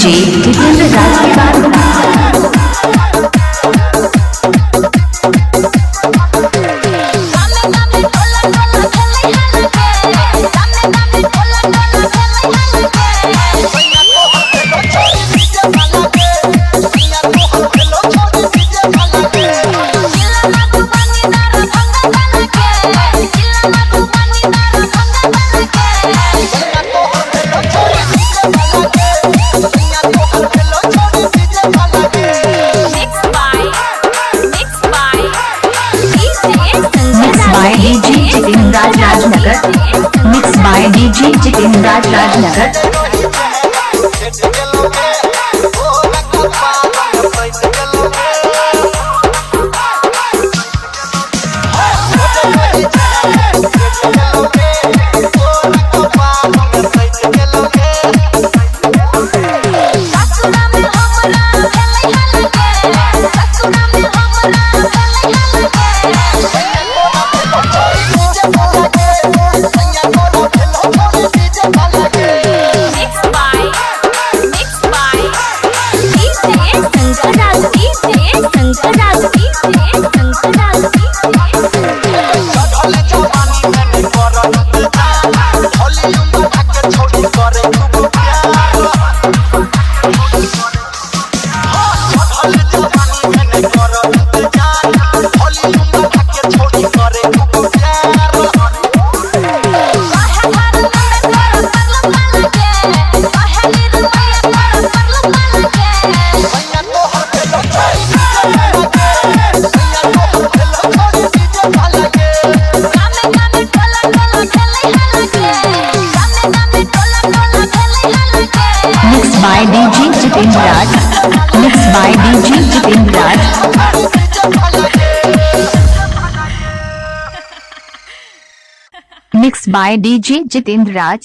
DJ Jitendra Raj की बात DJ Jitendra Raj Rajnagar mix by DJ Jitendra Raj Rajnagar by DJ Jitendra Raj mixed by DJ Jitendra Raj mixed by DJ Jitendra Raj